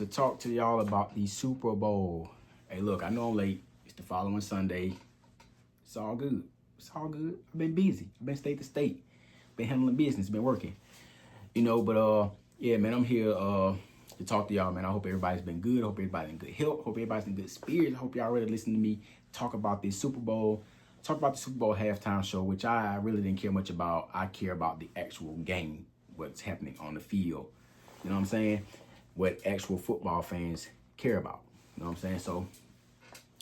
talk to y'all about the Super Bowl. Hey, look, I know I'm late. It's the following Sunday. It's all good. It's all good. I've been busy. I've been state to state. Been handling business. Been working. But yeah, man, I'm here to talk to y'all, man. I hope everybody's been good. I hope everybody's in good health. Hope everybody's in good spirits. I hope y'all ready to listen to me talk about this Super Bowl. Talk about the Super Bowl halftime show, which I really didn't care much about. I care about the actual game, what's happening on the field. You know what I'm saying? What actual football fans care about. You know what I'm saying? So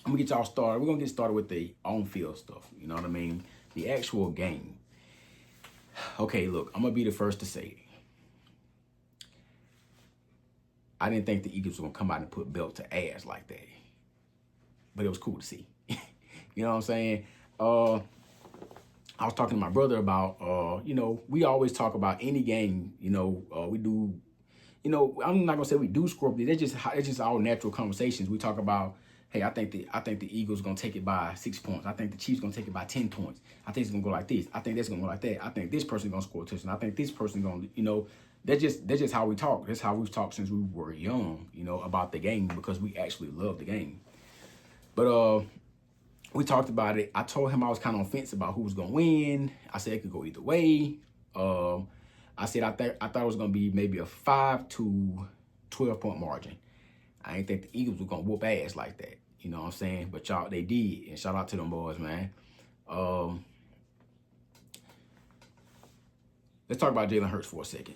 I'm gonna get y'all started. We're gonna get started with the on-field stuff. You know what I mean? The actual game. Okay, look, I'm gonna be the first to say it. I didn't think the Eagles were gonna come out and put belt to ass like that, but it was cool to see. You know what I'm saying? I was talking to my brother about, we always talk about any game. We do. I'm not gonna say we do score, but it's just our natural conversations. We talk about, hey, I think the Eagles gonna take it by 6 points. I think the Chiefs gonna take it by 10 points. I think it's gonna go like this. I think that's gonna go like that. I think this person gonna score a touchdown. I think this person gonna, that's just how we talk. That's how we've talked since we were young, about the game because we actually love the game. But we talked about it. I told him I was kind of on fence about who was gonna win. I said it could go either way. I said I thought it was gonna be maybe a 5 to 12 point margin. I didn't think the Eagles were gonna whoop ass like that. You know what I'm saying? But y'all, they did, and shout out to them boys, man. Let's talk about Jalen Hurts for a second.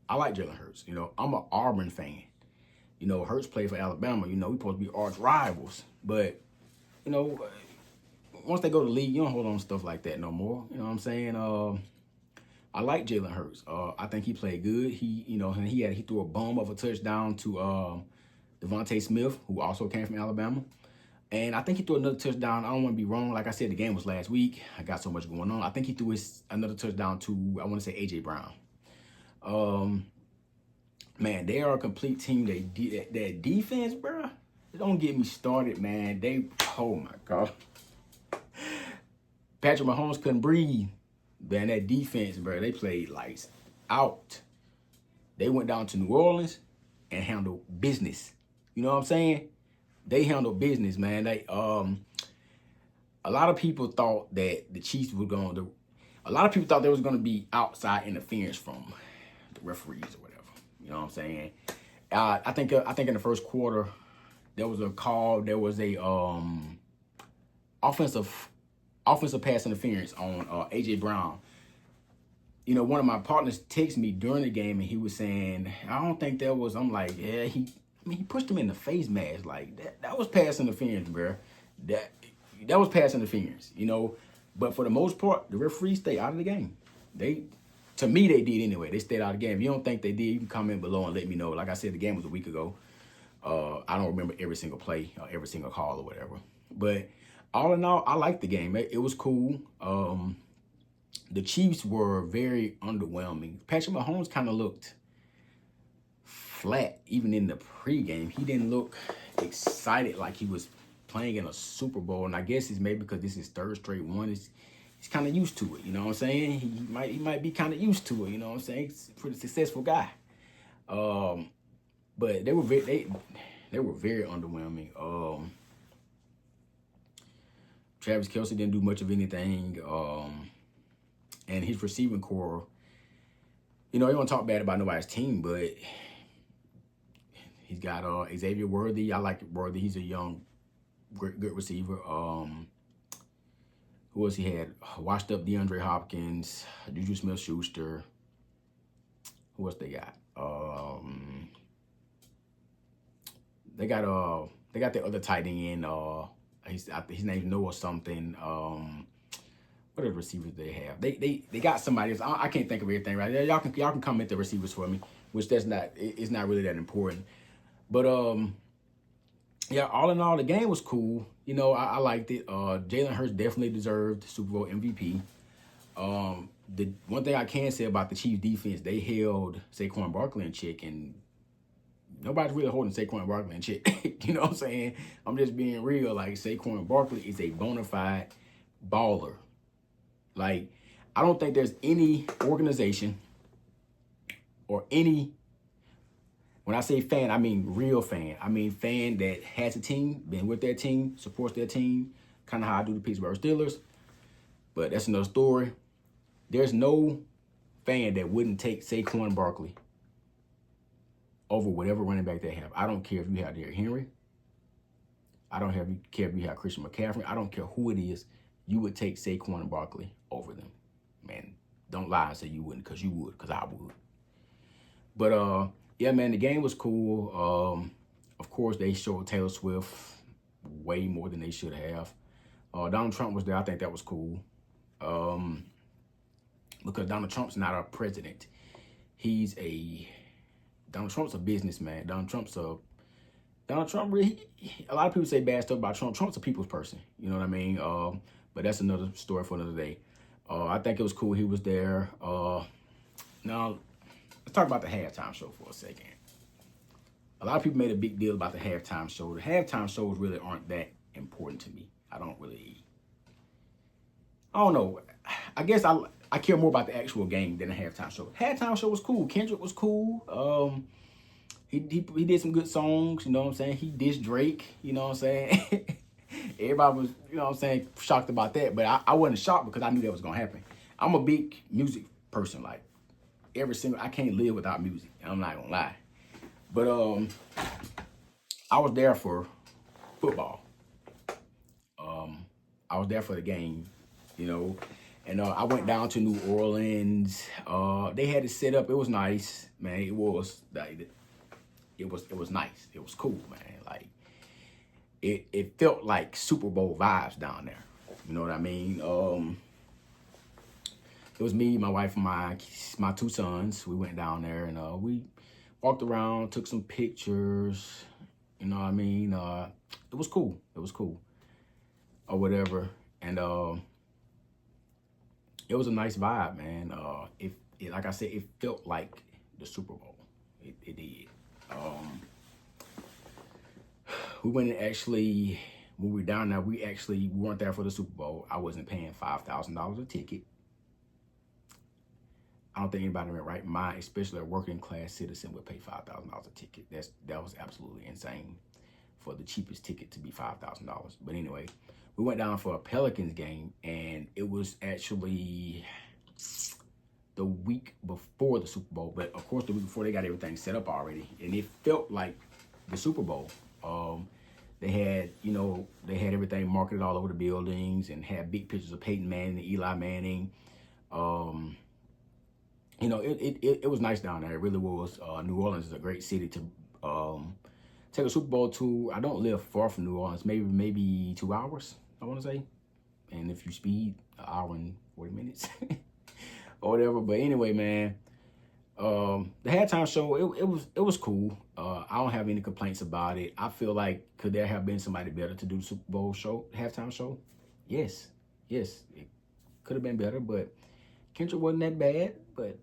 I like Jalen Hurts. I'm an Auburn fan. Hurts played for Alabama. We supposed to be arch rivals, but once they go to the league, you don't hold on to stuff like that no more. You know what I'm saying? I like Jalen Hurts. I think he played good. He threw a bomb of a touchdown to Devontae Smith, who also came from Alabama. And I think he threw another touchdown. I don't want to be wrong. Like I said, the game was last week. I got so much going on. I think he threw another touchdown to, I want to say, A.J. Brown. Man, they are a complete team. That defense, bro, don't get me started, man. Oh, my God. Patrick Mahomes couldn't breathe. Man, that defense, bro, they played lights out. They went down to New Orleans and handled business. You know what I'm saying? They handled business, man. A lot of people thought that the Chiefs were going to. A lot of people thought there was going to be outside interference from the referees or whatever. You know what I'm saying? I think in the first quarter there was a call. There was a offensive pass interference on A.J. Brown. One of my partners texted me during the game and he was saying, I don't think there was. I'm like, yeah, he pushed him in the face mask. Like, that was pass interference, bro. That was pass interference, But for the most part, the referees stay out of the game. To me, they did anyway. They stayed out of the game. If you don't think they did, you can comment below and let me know. Like I said, the game was a week ago. I don't remember every single play or every single call or whatever. But all in all, I liked the game. It was cool. The Chiefs were very underwhelming. Patrick Mahomes kind of looked flat, even in the pregame. He didn't look excited like he was playing in a Super Bowl. And I guess it's maybe because this is third straight one. He's kind of used to it. You know what I'm saying? He might be kind of used to it. You know what I'm saying? He's a pretty successful guy. But they were very underwhelming. Travis Kelce didn't do much of anything. And his receiving core, you don't talk bad about nobody's team, but he's got Xavier Worthy. I like Worthy. He's a young, good receiver. Who else he had? Washed up DeAndre Hopkins, Juju Smith-Schuster. Who else they got? They got the other tight end. His name's Noah something. What are the receivers they have? They got somebody else. I can't think of everything right there. Y'all can comment the receivers for me, which it's not really that important. But yeah, all in all, the game was cool. I liked it. Jalen Hurts definitely deserved Super Bowl MVP. The one thing I can say about the Chiefs defense, they held Saquon Barkley in check, and nobody's really holding Saquon Barkley in check. You know what I'm saying? I'm just being real. Like, Saquon Barkley is a bona fide baller. Like, I don't think there's any organization or any When I say fan, I mean real fan. I mean fan that has a team, been with their team, supports their team, kind of how I do the Pittsburgh Steelers. But that's another story. There's no fan that wouldn't take Saquon Barkley over whatever running back they have. I don't care if you have Derrick Henry. I don't care if you have Christian McCaffrey. I don't care who it is. You would take Saquon Barkley over them. Man, don't lie and say you wouldn't, because you would, because I would. But, yeah, man, the game was cool. Of course, they showed Taylor Swift way more than they should have. Donald Trump was there. I think that was cool. Because Donald Trump's not our president. Donald Trump's a businessman. Donald Trump really, a lot of people say bad stuff about Trump. Trump's a people's person. You know what I mean? But that's another story for another day. I think it was cool he was there. Now, let's talk about the halftime show for a second. A lot of people made a big deal about the halftime show. The halftime shows really aren't that important to me. I don't know. I guess I care more about the actual game than the halftime show. Halftime show was cool. Kendrick was cool. He did some good songs, you know what I'm saying? He dissed Drake, you know what I'm saying? Everybody was, you know what I'm saying, shocked about that. But I wasn't shocked because I knew that was going to happen. I'm a big music person. Like, I can't live without music. I'm not going to lie. But I was there for football. I was there for the game, you know. And I went down to New Orleans. They had it set up. It was nice, man. It was nice. It was cool, man. Like, it felt like Super Bowl vibes down there. You know what I mean? It was me, my wife, and my two sons. We went down there and we walked around, took some pictures. You know what I mean? It was cool. Or whatever. And it was a nice vibe, man. Like I said, it felt like the Super Bowl. It did. We went and actually, when we were down there, we weren't there for the Super Bowl. I wasn't paying $5,000 a ticket. I don't think anybody in their right mind, especially a working class citizen, would pay $5,000 a ticket. That was absolutely insane for the cheapest ticket to be $5,000. But anyway, we went down for a Pelicans game, and it was actually the week before the Super Bowl. But of course, the week before, they got everything set up already, and it felt like the Super Bowl. They had everything marketed all over the buildings and had big pictures of Peyton Manning and Eli Manning. It was nice down there. It really was. New Orleans is a great city to take a Super Bowl to. I don't live far from New Orleans, maybe 2 hours, I want to say. And if you speed, 1 hour and 40 minutes or whatever. But anyway, man, the halftime show, it was cool. I don't have any complaints about it. I feel like, could there have been somebody better to do the Super Bowl show, halftime show? Yes, it could have been better, but Kendrick wasn't that bad. But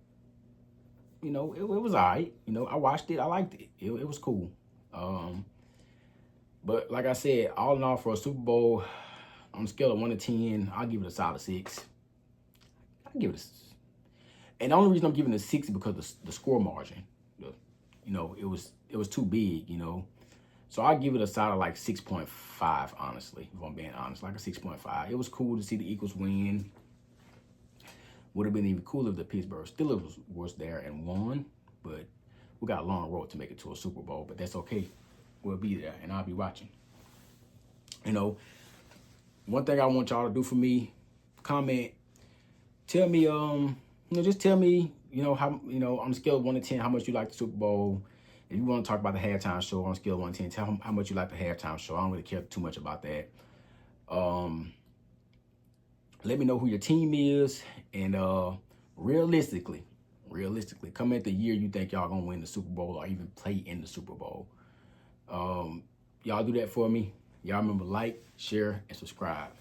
it was all right. I watched it. I liked it. It was cool. But like I said, all in all, for a Super Bowl, on a scale of 1 to 10, I'll give it a solid 6. I'll give it and the only reason I'm giving it a 6 is because the score margin. It was too big, So I give it a solid like 6.5, honestly, if I'm being honest, like a 6.5. It was cool to see the Eagles win. Would have been even cooler if the Pittsburgh Steelers was there and won, but we got a long road to make it to a Super Bowl, but that's okay. We'll be there, and I'll be watching. One thing I want y'all to do for me, comment, tell me, just tell me, how, on a scale of 1 to 10, how much you like the Super Bowl. If you want to talk about the halftime show on a scale of 1 to 10, tell me how much you like the halftime show. I don't really care too much about that. Let me know who your team is, and realistically, comment the year you think y'all gonna win the Super Bowl or even play in the Super Bowl. Y'all do that for me. Y'all remember, like, share, and subscribe.